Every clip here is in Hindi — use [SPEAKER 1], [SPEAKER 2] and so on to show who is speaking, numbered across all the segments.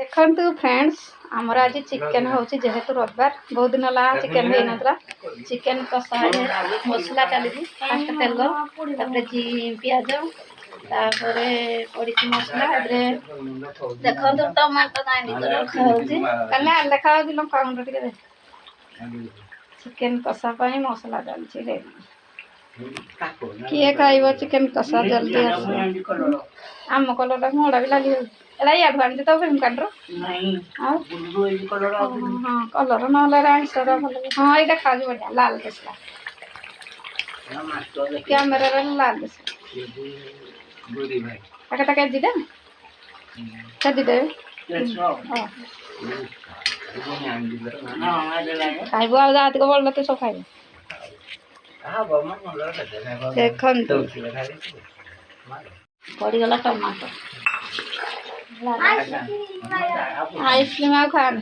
[SPEAKER 1] देखु फ्रेंड्स आमर आज चिकेन होची जेहेतु रविवार बहुत दिन ला चिकेन हो नतला चिकेन कषा मसला चली फास्ट तेल जी पिज पड़ी मसला देखो टमाटो रखा लेखा लंका गुंड टे चिकेन कषा मसला चलती रेडी किए खाइब चिकेन कषा जल्दी आम कलर मोड़ा भी लगी एला याडू आनी तो फिल्म काट हाँ कलर ना भल हाँ ये देखा बढ़िया लाल दिशा कैमेरा लाल दिशा केजी दे केजी दे खाइबू आ बड़े तो सब खाइब देखो पड़गला टमाटो आइसक्रीम आ खान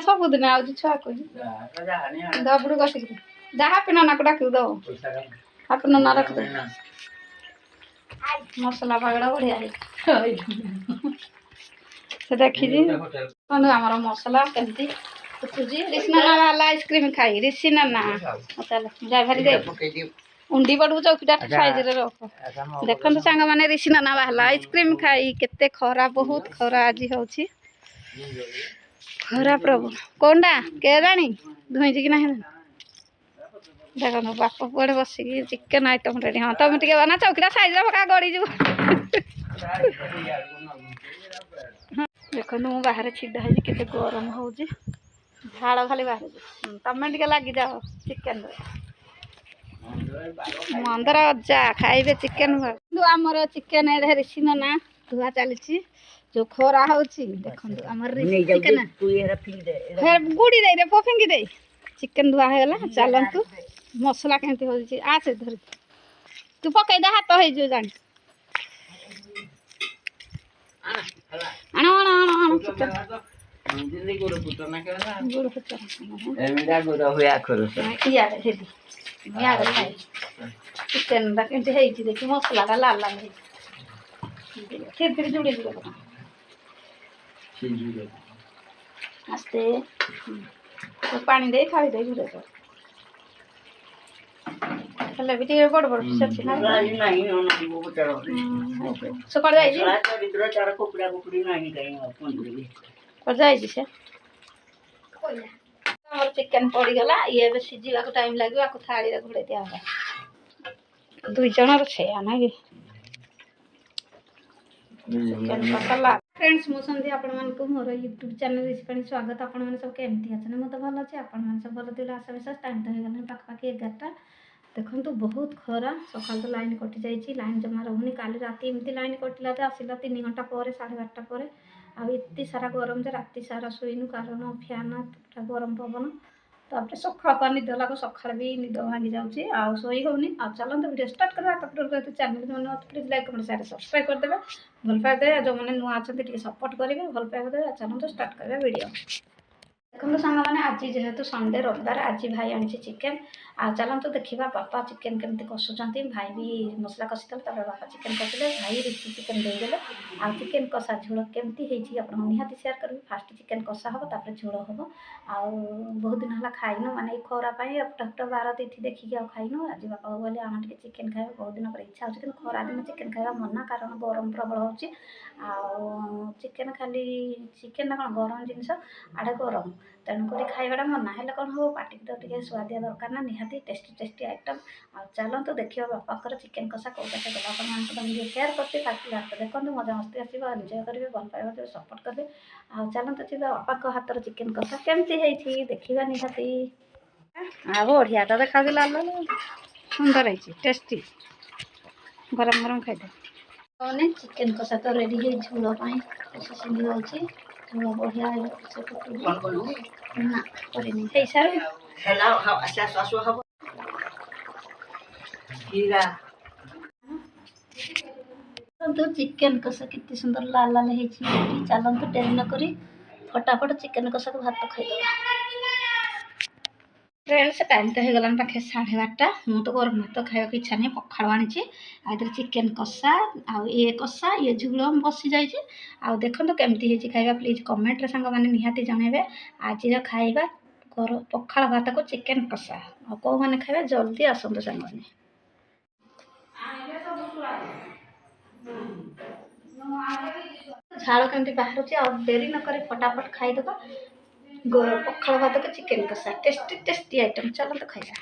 [SPEAKER 1] सबुदिन आ छुआ को दबड़ू कसिक जहाँ पे नाना को डाक दब हाथ नाना रख दे मसला पागड़ा बढ़िया से देखी आमर मसला केमती फुटुची ऋषि नाना वाला आइसक्रीम खाई ऋषि नाना चल जा भारी दे उंडी पड़ू चौकीटा साइज रे रख देखो सांग मैंने ऋषि नाना बाहला आइसक्रीम खाई केते खरा बहुत खरा आज होची खरा प्रभु कौनटा के जानी धुईची कि ना देखो बाप पुआड़े बसिकी चिकेन आइटम रेडी हाँ तुम टे बना चौकीटा साइज रे गड़ी जी देखो मु बाहर छिड़ा है केते गरम होची झाड़ खाली बाहर तमें टे लगी जाओ चिकेन मंदर अजा खाइबे चिकेन आमर चिकेन ऋषि नाना धुआ चली जो खरा हो देखो गुड़ी दे फिंगी दे चिकेन धुआ होगा चलतु मसला केमती हो आसे धर तू पकईदे हाथ हो जानी आण आण आण आण चिकेन गुड़ चिकेन केमती देखी मसला लाल लाल फिर फिर जुड़ी आस्ते पानी दे खाई दे जुड़े हेल्ले भी टे बड़ बड़ पीस अच्छी सकाल जाइए से चिकेन पड़गला ये सीझा टाइम लगे थाली घोड़े दिया दुई जन रोसे ना कि फ्रेंड्स मु संध्या आपण मानक मोर यूट्यूब चैनल रेसिपी स्वागत आपण मैंने सब केमती अच्छे मत भल अच्छे आपण मैंने सब भल दिल आशा विश्वास टाइम तो हो पाखापाखि 11टा देखो बहुत खरा सकाल तो लाइन कटि जाइए लाइन जमा रोनी काली राति एमती लाइन कटिला आसला 3 घंटा पर 12:30 पर आते सारा गरम जे राति सारा शुईनु कारण फैन गरम पवन तापर सका निद लग सका भी निद भांगी जाऊँगी आउ शोई होनी आ चलते वीडियो स्टार्ट करवा चैनल मैंने please like comment share subscribe करदे भल पाइदे जो मैंने नुआ अच्छा सपोर्ट करेंगे भल पाइदे चलते स्टार्ट करेंगे वीडियो देखो सांग मैंने आज जेहेतु संडे रविवार आज भाई आनी चिकेन आ चलते देखा बापा चिकेन केमती कषुच्च भाई भी मसला कषि बापा चिकेन कषिले भाई रिक्ति चिकेन देदेले आ चिकेन कषा झोल केमती निहाती शेयर करी फास्ट चिकेन कषा हम तापर झोल हम आ बहुत दिन है खाइन माने खरापाई फुटा बार तिथि देखिए खाइन आज बापा बोले आम टे चिकेन खाए बहुत दिन पर इच्छा हो खरा दिन चिकेन खावा मना कारण गरम प्रबल हो चिकेन खाली चिकेन कौन गरम जिनस आड़े गरम तेणुक खाइबाटा मना है कौन हो पार्टी तो टे स्वादिया दरकार ना निहाती टेस्टी टेस्टी आइटम आ चलते देखिए बापाकर चिकेन कषा कौटे गला वीडियो शेयर करते लास्ट देखो मजा मस्ती आसो एंजय करेंगे भल पाइबा सपोर्ट करेंगे आ चलते बापा हाथर चिकेन कषा केमती देखा निहाती आ बढ़िया तो देखा लाल सुंदर है टेस्टी गरम गरम खाई चिकेन कषा तो रेडी है झोल प्रोसेसिंग होची झोल बढ़िया ना करें सारे तो चिकेन कषा कितनी सुंदर लाल लाल है चलते डेरी नक फटाफट चिकेन कषा को भात खाईदे फ्रेंड्स टाइम तो होगलान पाखे 12:30 मु तो गरम भात खाइबा इच्छा नहीं पखाड़ आनी आदि चिकेन कषा ये कषा ये झोल बसी जाइए आ देखो केमती खाଇବା प्लीज कमेंट रे सांग माने निहाती जणेबे आज खाଇବା पखाड़ भात को चिकेन कषा आ को माने खाइबा जल्दी आसंतु सांग माने झाड़ केमती बाहर डेरी नक फटाफट खाईदे पखाड़ भात को चिकेन कषा टेस्टी टेस्टी आइटम चलो तो खाइबा।